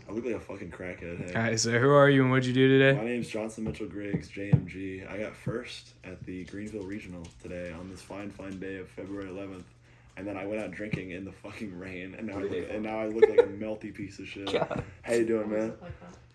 I look like a fucking crackhead. Hey. All right, so who are you and what'd you do today? My name's Johnson Mitchell Griggs, JMG. I got first at the Greenville Regional today on this fine day of February 11th. And then I went out drinking in the fucking rain, and now I look like a melty piece of shit. God. How you doing, man?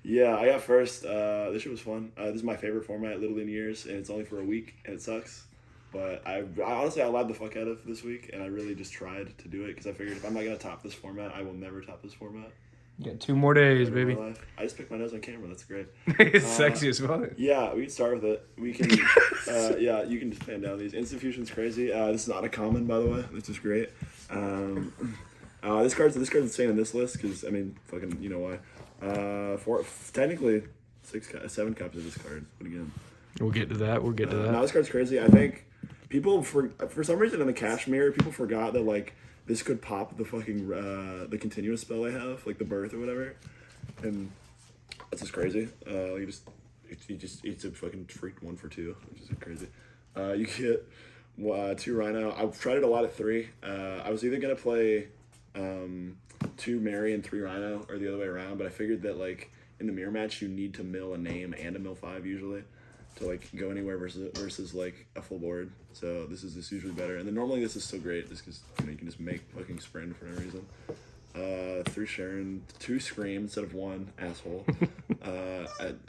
Yeah, I got first. This shit was fun. This is my favorite format literally in years, and it's only for a week, and it sucks. But I honestly, I labbed the fuck out of this week, and I really just tried to do it because I figured if I'm not going to top this format, I will never top this format. You got 2 more days, baby. I just picked my nose on camera. That's great. It's sexy as fuck. Yeah, we can start with it. We can, yeah, you can just pan down these. Instant Fusion's crazy. This is not a common, by the way. This is great. This card's insane on this list because, I mean, fucking, you know why. Technically, 7 copies of this card. But again. We'll get to that. No, this card's crazy. I think people, for some reason in the Cashmere, people forgot that, like, this could pop the fucking, the continuous spell I have, like the birth or whatever. And that's just crazy. It's a fucking freak 1 for 2, which is crazy. You get 2 Rhino. I've tried it a lot at 3. I was either going to play 2 Mary and 3 Rhino or the other way around, but I figured that, like, in the mirror match, you need to mill a name and a mill 5 usually to, like, go anywhere versus like a full board. So this is usually better. And then normally this is so great just because, you know, you can just make fucking sprint for no reason. 3 Sharon, 2 Scream instead of 1, asshole.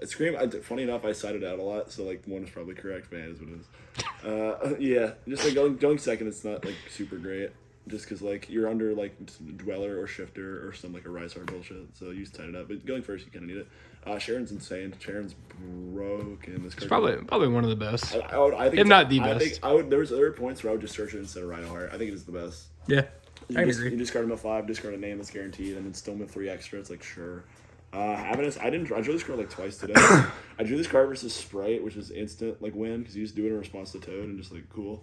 Scream, funny enough, I cited out a lot, so, like, 1 is probably correct, but it is what it is. Yeah, just, like, going second, it's not, like, super great, just because, like, you're under, like, Dweller or Shifter or some, like, a Rise Hard bullshit, so you just tied it up, but going first, you kind of need it. Sharon's insane. Sharon's broken. This it's probably one of the best. I think if not the best. There was other points where I would just search it instead of Rhino Heart. I think it is the best. Yeah. I agree. You discard a mill 5, discard a name that's guaranteed, and then still mill 3 extra. It's like, sure. I drew this card like twice today. I drew this card versus Sprite, which is instant like win because you just do it in response to Toad and just like cool.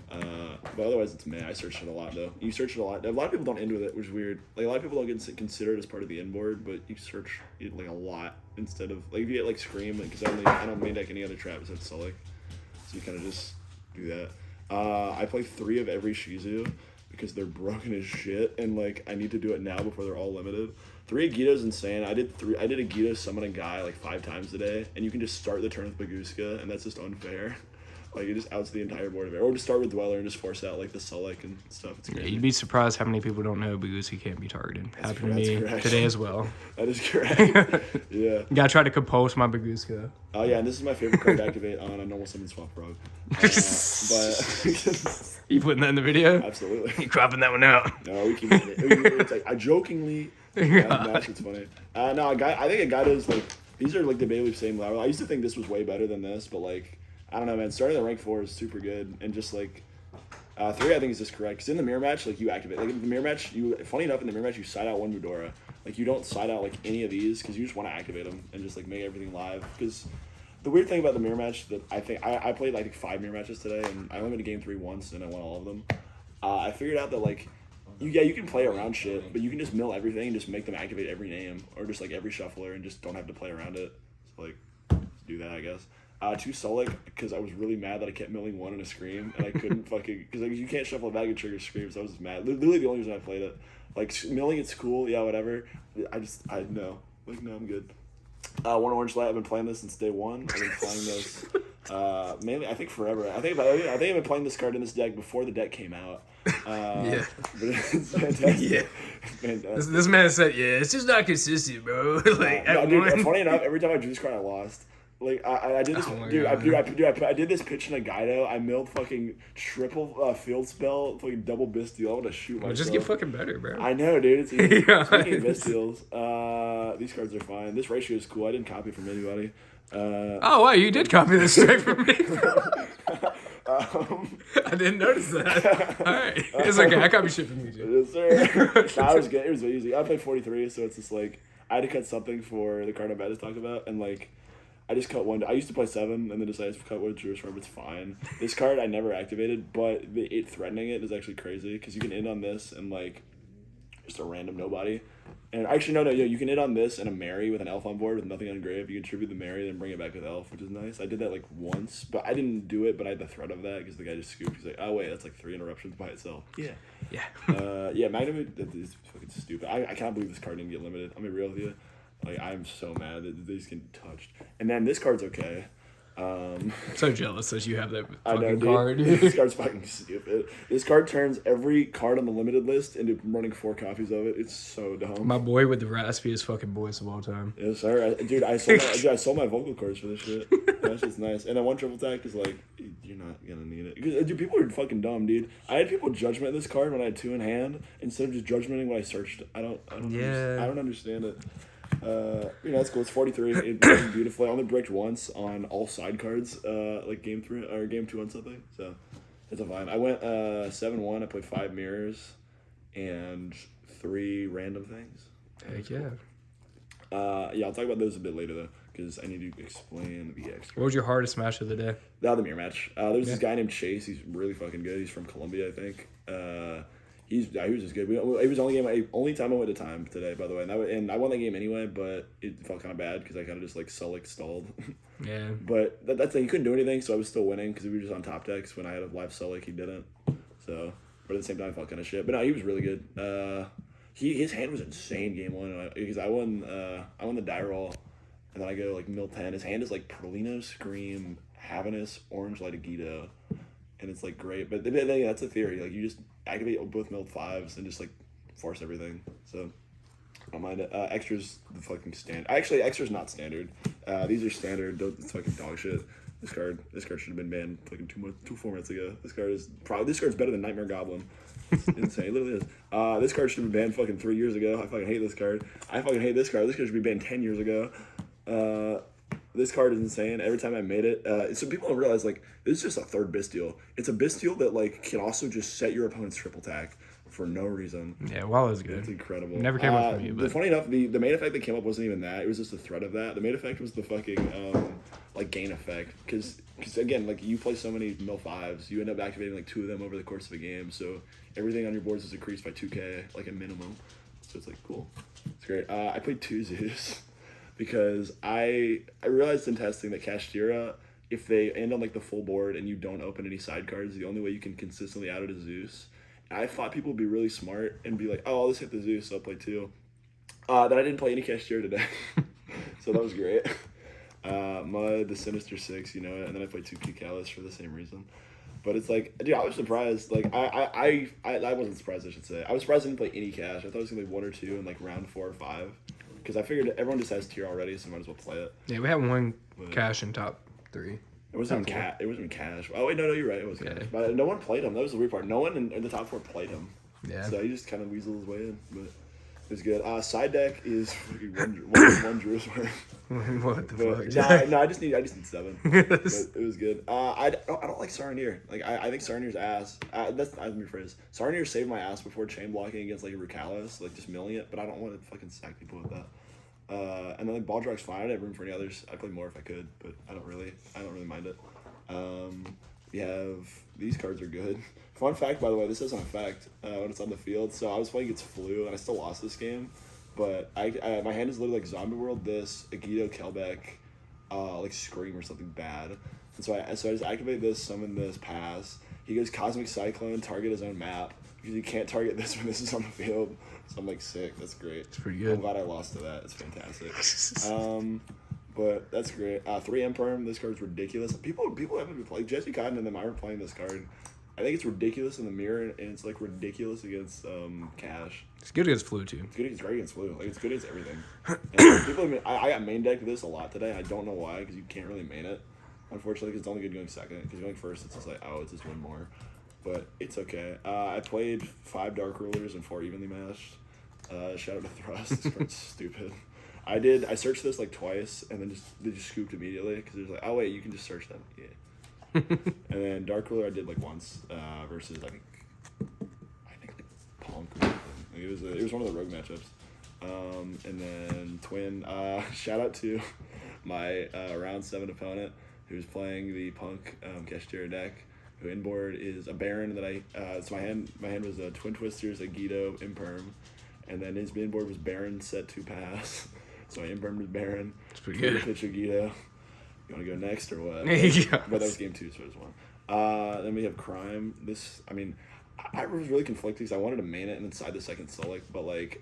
But otherwise it's meh. I searched it a lot though. You search it a lot. A lot of people don't end with it, which is weird. Like a lot of people don't get considered as part of the inboard, but you search it like a lot instead of like if you get like Scream, because I don't main deck any other trap besides Sulik, so you kind of just do that. I play 3 of every Ishizu because they're broken as shit, and like I need to do it now before they're all limited. 3 Agito's insane. I did Agito summon a guy like 5 times today, and you can just start the turn with babeeeee, and that's just unfair. Like it just outs the entire board of it. Or just start with Dweller and just force out like the Sulik and stuff. It's crazy. Yeah, you'd be surprised how many people don't know babeeeee can't be targeted. Happened to me today as well. That is correct. Yeah. Yeah, I tried to compose my babeeeee. Oh yeah, and this is my favorite card to activate on a normal summon swap frog. But you putting that in the video? Absolutely. You cropping that one out? No, we keep it. It's like I jokingly. That shit's funny. No, I think a guy does like these are like the Bailey same level. I used to think this was way better than this, but like I don't know, man. Starting at rank 4 is super good, and just like 3, I think is just correct. Because in the mirror match, like you activate like in the mirror match, funny enough in the mirror match you side out 1 Mudora. Like you don't side out like any of these because you just want to activate them and just like make everything live. Because the weird thing about the mirror match that I think I played like 5 mirror matches today, and I only went to game 3 once, and I won all of them. I figured out that like. You can play around shit, but you can just mill everything and just make them activate every name or just like every shuffler and just don't have to play around it. So like, do that I guess. 2 Sulik because I was really mad that I kept milling 1 in a Scream and I couldn't fucking because like you can't shuffle a bag of trigger Scream, so I was just mad. Literally the only reason I played it. Like milling it's cool, yeah, whatever. No, I'm good. 1 Orange Light. I've been playing this since day 1. I've been playing this mainly I think forever. I think I've been playing this card in this deck before the deck came out. Yeah. But it's fantastic. Yeah. Fantastic. This man said, "Yeah, it's just not consistent, bro." Like, dude, funny enough, every time I drew this card, I lost. Like I did this, I did this pitch in a Guido. I milled fucking triple field spell, fucking double Bastille. I want to shoot myself. Just get fucking better, bro. I know, dude. It's easy. Yeah. Speaking of Bastiles, these cards are fine. This ratio is cool. I didn't copy from anybody. Oh wow, you did copy this straight from me. I didn't notice that. All right, it's okay. I copy shit from you too. Yes, sir. Nah, it was good. It was easy. I played 43, so it's just like I had to cut something for the card I'm about to talk about, and like I just cut 1. I used to play 7, and then decided to cut 1 Jewish Farm. It's fine. This card I never activated, but it threatening it is actually crazy because you can end on this and like just a random nobody. And actually, no, you can hit on this and a Mary with an elf on board with nothing on grave. You can tribute the Mary, then bring it back with elf, which is nice. I did that like once, but I didn't do it, but I had the threat of that because the guy just scooped. He's like, oh, wait, that's like 3 interruptions by itself. Yeah. Yeah. Yeah, Magnum is fucking stupid. I can't believe this card didn't get limited. I'm gonna be real with you. Like, I'm so mad that these get touched. And then this card's okay. So jealous that you have that I know, fucking dude. card. This card's fucking stupid. This card turns every card on the limited list into running 4 copies of it. It's so dumb. My boy with the raspiest fucking voice of all time. Yes, sir. Dude, I sold my vocal cords for this shit. That's just nice. And then one triple attack is like, you're not gonna need it. Because, dude, people are fucking dumb, dude. I had people judgment this card when I had 2 in hand instead of just judgmenting when I searched. I don't understand it. That's cool. It's 43. It played beautifully. I only bricked once on all side cards, like game 3 or game 2 on something. So it's a vibe. I went 7-1. I played 5 mirrors and 3 random things. Heck yeah. I'll talk about those a bit later though, because I need to explain the extra. What was your hardest match of the day? The mirror match. There was this guy named Chase. He's really fucking good. He's from Colombia, I think. He was just good. It was only time I went to time today, by the way, and I won that game anyway. But it felt kind of bad because I kind of just like stalled. Yeah. But that's like he couldn't do anything, so I was still winning because we were just on top decks when I had a live Sulik. He didn't. So, but at the same time, I felt kind of shit. But no, he was really good. His hand was insane game 1 because I won the die roll, and then I go like mill 10. His hand is like Perlino, Scream, Havanus, Orange Light Agido, and it's like great. But that's a theory. Like you just activate both milled 5s and just like force everything. So I don't mind it. Extra's the fucking standard. Actually, extra's not standard. These are standard. It's fucking dog shit. This card should have been banned fucking 2 formats ago. This card's better than Nightmare Goblin. It's insane. It literally is. This card should have been banned fucking 3 years ago. I fucking hate this card. I fucking hate this card. This card should be banned 10 years ago. This card is insane. Every time I made it, so people don't realize like this is just a 3rd Bestial. It's a Bestial that like can also just set your opponent's triple attack for no reason. Yeah, WoW is good. It's incredible. Never came up from you. But funny enough, the main effect that came up wasn't even that. It was just the threat of that. The main effect was the fucking like gain effect because again like you play so many mill 5s, you end up activating like 2 of them over the course of a game. So everything on your boards is increased by 2k like a minimum. So it's like cool. It's great. I played 2 Zeus. Because I realized in testing that Kashtira, if they end on like the full board and you don't open any side cards, the only way you can consistently out it is Zeus. And I thought people would be really smart and be like, oh, I'll just hit the Zeus, so I'll play 2. Then I didn't play any Kashtira today. So that was great. Mud, the Sinister 6, you know it, and then I played 2 Kikalis for the same reason. But it's like, dude, I was surprised. Like, I wasn't surprised, I should say. I was surprised I didn't play any cash. I thought it was going to be 1 or 2 in like round 4 or 5. Because I figured everyone just has tier already, so might as well play it. Yeah, we had 1 cash in top 3. It wasn't even cash. Oh wait, no, you're right. It was cash. But no one played him. That was the weird part. No one in the top 4 played him. Yeah. So he just kind of weaseled his way in, but it was good. Side deck is one Drew's worth. What the fuck? No, I just need 7. But it was good. I don't like Sarnier. Like I think Sarnier's ass. That's my rephrase. Sarnier saved my ass before chain blocking against like Rukalis, like just milling it. But I don't want to fucking sack people with that. And then like Baldrag's fine. I didn't have room for any others. I'd play more if I could, but I don't really mind it. We have these cards are good. Fun fact, by the way, this doesn't affect when it's on the field. So I was playing against Flu, and I still lost this game. But my hand is literally like Zombie World, this Agido, Kelbeck, like Scream or something bad. And so I just activate this, summon this, pass. He goes Cosmic Cyclone, target his own map because he can't target this when this is on the field. So I'm like sick. That's great. It's pretty good. I'm glad I lost to that. It's fantastic. But that's great. 3 Imperm. This card's ridiculous. People haven't been playing. Jesse Cotton and them aren't playing this card. I think it's ridiculous in the mirror, and it's like ridiculous against Cash. It's good against Flu too. It's great against Flu. Like it's good against everything. And people, I got main decked this a lot today. I don't know why, because you can't really main it. Unfortunately, because it's only good going second. Because going first, it's just like, oh, it's just 1 more. But it's okay. I played 5 Dark Rulers and 4 evenly matched. Shout out to Thrust. This card's stupid. I searched this like twice, and then they just scooped immediately because there's like, oh wait, you can just search them. Yeah. And then Dark Ruler I did like once versus I think like Punk or something. Like, it was one of the rogue matchups. And then Twin. Shout out to my round 7 opponent who's playing the Punk Kashtira deck. Who inboard is a Baron that so my hand was a Twin Twisters, a Guido, Imperm, and then his inboard was Baron set 2 pass. So I Impermed his Baron. It's pretty good. Pitch a Guido. You want to go next or what? Yeah. But that was game 2, so it was 1. Then we have Crime. I was really conflicted because I wanted to main it and then side the second Sulik, but like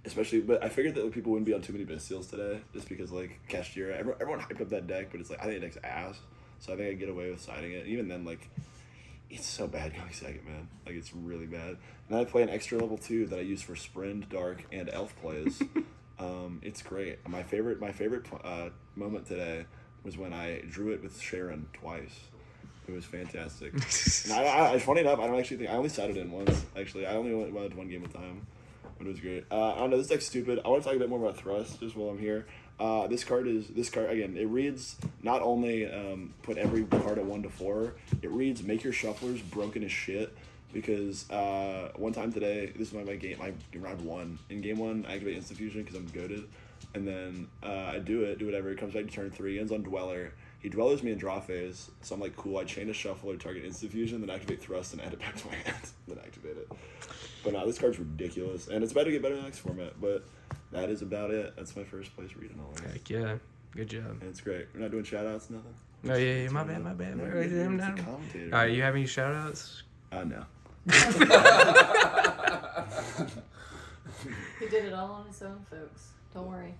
Especially, but I figured that people wouldn't be on too many Bystials today, just because like Cashier, everyone hyped up that deck, but it's like I think the deck's ass, so I think I get away with siding it. Even then, like it's so bad going second, man. Like it's really bad. And then I play an extra level 2 that I use for Sprint, Dark, and Elf plays. It's great. My favorite moment today was when I drew it with Sharon twice. It was fantastic. And I funny enough, I don't actually think I only sided in once. Actually, I only went one game at a time. But it was great. I don't know, this deck's stupid. I want to talk a bit more about Thrust just while I'm here. This card again, it reads not only put every card at 1 to 4, it reads make your shufflers broken as shit. Because one time today, this is my round 1. In game 1, I activate Instant Fusion because I'm goated. And then I do whatever. It comes back to turn 3, ends on Dweller. He Dwellers me in draw phase, so I'm like, cool, I chain a shuffler, target Instant Fusion, then activate Thrust and add it back to my hand, then activate it. But no, this card's ridiculous, and it's about to get better in the next format, but that is about it. That's my first place reading all this. Heck yeah. Good job. And it's great. We're not doing shout-outs, nothing? Oh, yeah, my bad. No, All right, you have any shout-outs? No. He did it all on his own, folks. Don't worry.